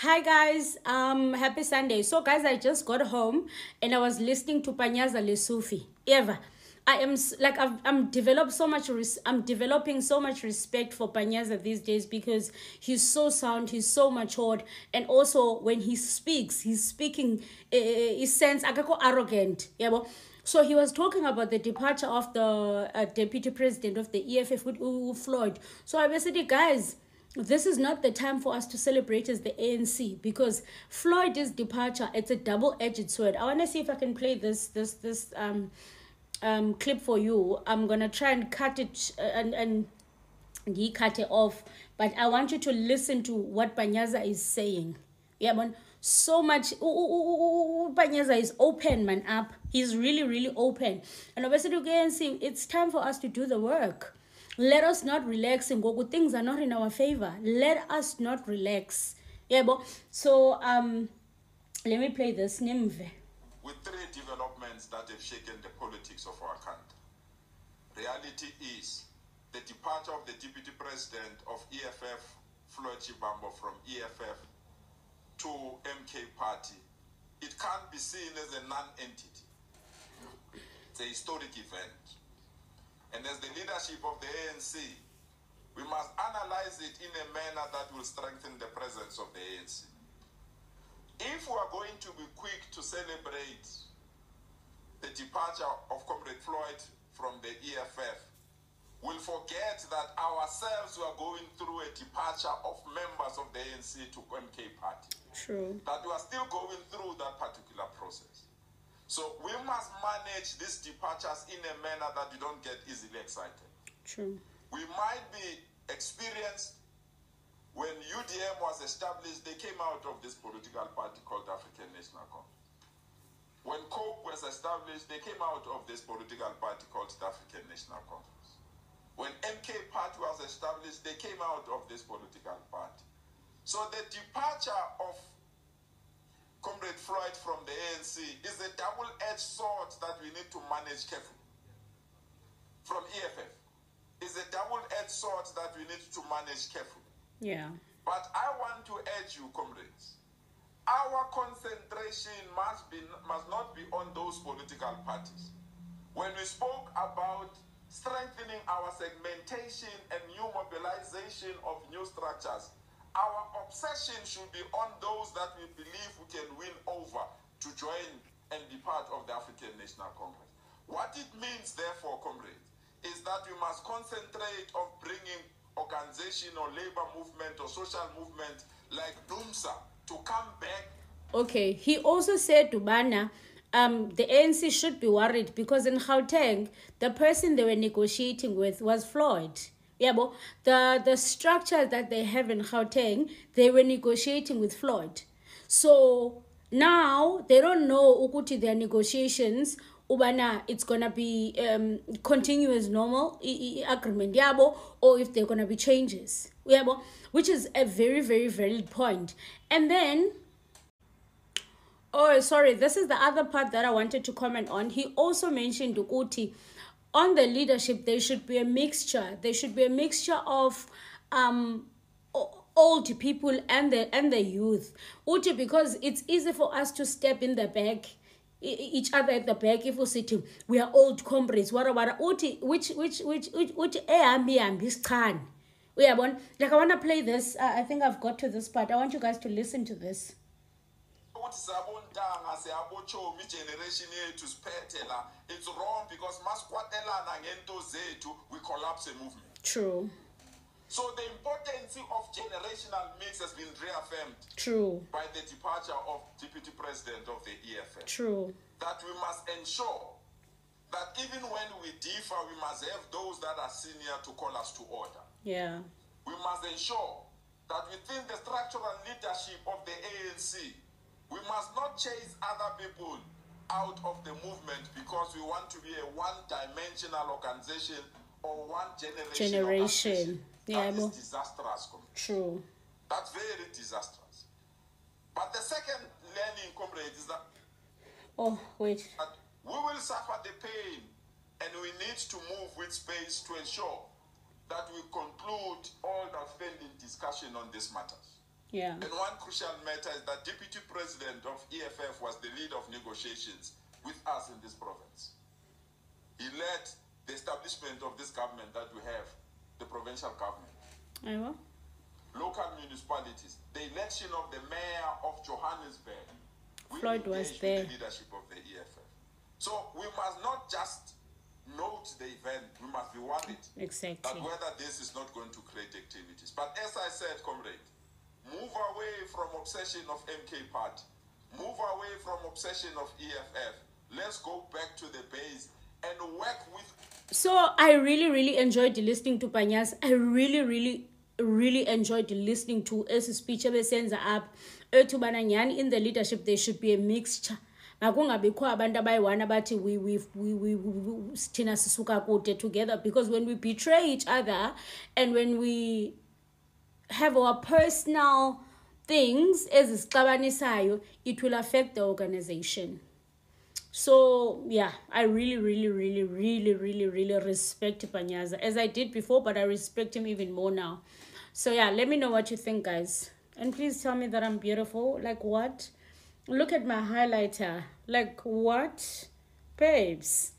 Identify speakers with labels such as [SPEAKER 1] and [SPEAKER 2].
[SPEAKER 1] Hi guys, happy Sunday. So guys, I just got home and I was listening to Panyaza Lesufi. Eva, I am I'm developing so much respect for Panyaza these days because he's so sound, he's so matured, and also when he speaks, he's speaking he sounds arrogant. Yeah, so he was talking about the departure of the deputy president of the EFF, Floyd. So I basically, guys, this is not the time for us to celebrate as the ANC because Floyd's departure, it's a double-edged sword. I want to see if I can play this clip for you. I'm gonna try and cut it and he cut it off, but I want you to listen to what Panyaza is saying. Yeah, man. So much. Panyaza is open, man. Up. He's really open. And obviously, you can see it's time for us to do the work. Let us not relax and go. Good things are not in our favor. Let us not relax. Yeah, but so let me play this. Nimve.
[SPEAKER 2] With three developments that have shaken the politics of our country. Reality is the departure of the deputy president of EFF, Floyd Chibambo, from EFF to MK party. It can't be seen as a non-entity. It's a historic event. And as the leadership of the ANC, we must analyze it in a manner that will strengthen the presence of the ANC. If we are going to be quick to celebrate the departure of Comrade Floyd from the EFF, we'll forget that ourselves were going through a departure of members of the ANC to MK party.
[SPEAKER 1] True.
[SPEAKER 2] That we are still going through that particular process. So we must manage these departures in a manner that we don't get easily excited.
[SPEAKER 1] True.
[SPEAKER 2] We might be experienced. When UDM was established, they came out of this political party called African National Congress. When Kokuba was established, they came out of this political party called the African National Congress. When MK party was established, they came out of this political party. So the departure of Comrade Floyd from the ANC is a double-edged sword that we need to manage carefully. From EFF is a double-edged sword that we need to manage carefully.
[SPEAKER 1] Yeah.
[SPEAKER 2] But I want to urge you, comrades, our concentration must not be on those political parties. When we spoke about strengthening our segmentation and new mobilization of new structures, our obsession should be on those that we believe we can win over to join and be part of the African National Congress. What it means, therefore, comrades, is that we must concentrate on bringing organization or labor movement or social movement like DUMSA to come back.
[SPEAKER 1] Okay, he also said to Bana, the ANC should be worried because in Gauteng, the person they were negotiating with was Floyd. Yeah, but the structure that they have in Gauteng, they were negotiating with Floyd. So now they don't know ukuti their negotiations ubana it's gonna be continuous normal agreement yabo, or if they're gonna be changes yabo, which is a very valid point. And then oh sorry, this is the other part that I wanted to comment on. He also mentioned ukuthi on the leadership there should be a mixture. There should be a mixture of old people and the youth. Uti, because it's easy for us to step in the back, each other at the back, if we sit, we are old comrades. Uti, which can. Like I want to play this. I think I've got to this part. I want you guys to listen to this.
[SPEAKER 2] It's wrong because we collapse a movement.
[SPEAKER 1] True.
[SPEAKER 2] So the importance of generational mix has been reaffirmed.
[SPEAKER 1] True.
[SPEAKER 2] By the departure of Deputy President of the EFF.
[SPEAKER 1] True.
[SPEAKER 2] That we must ensure that even when we differ, we must have those that are senior to call us to order.
[SPEAKER 1] Yeah.
[SPEAKER 2] We must ensure that within the structural leadership of the ANC, we must not chase other people out of the movement because we want to be a one-dimensional organization or one generation. Yeah, that is disastrous.
[SPEAKER 1] True.
[SPEAKER 2] That's very disastrous. But the second learning, comrade, is that that we will suffer the pain and we need to move with space to ensure that we conclude all the outstanding discussion on these matters.
[SPEAKER 1] Yeah.
[SPEAKER 2] And one crucial matter is that Deputy President of EFF was the lead of negotiations with us in this province. He led the establishment of this government that we have, the provincial government.
[SPEAKER 1] Aywa.
[SPEAKER 2] Local municipalities, the election of the mayor of Johannesburg,
[SPEAKER 1] Floyd was there.
[SPEAKER 2] the leadership of the EFF. So we must not just note the event, we must be worried
[SPEAKER 1] Exactly.
[SPEAKER 2] that whether this is not going to create activities. But as I said, comrade, move away from obsession of MK Party, move away from obsession of EFF. Let's go back to the base and work with.
[SPEAKER 1] So I really enjoyed listening to Panyas. I really enjoyed listening to his speech ebesenza up etubana nyani in the leadership there should be a mixture. Makungabikho abantu abayi-one abathi we thina sisuka kude together, because when we betray each other and when we have our personal things ezisixabanisayo, it will affect the organization. So yeah, I really respect Panyaza, as I did before, but I respect him even more now. So yeah, let me know what you think, guys, and please tell me that I'm beautiful. Like what? Look at my highlighter. Like what, babes?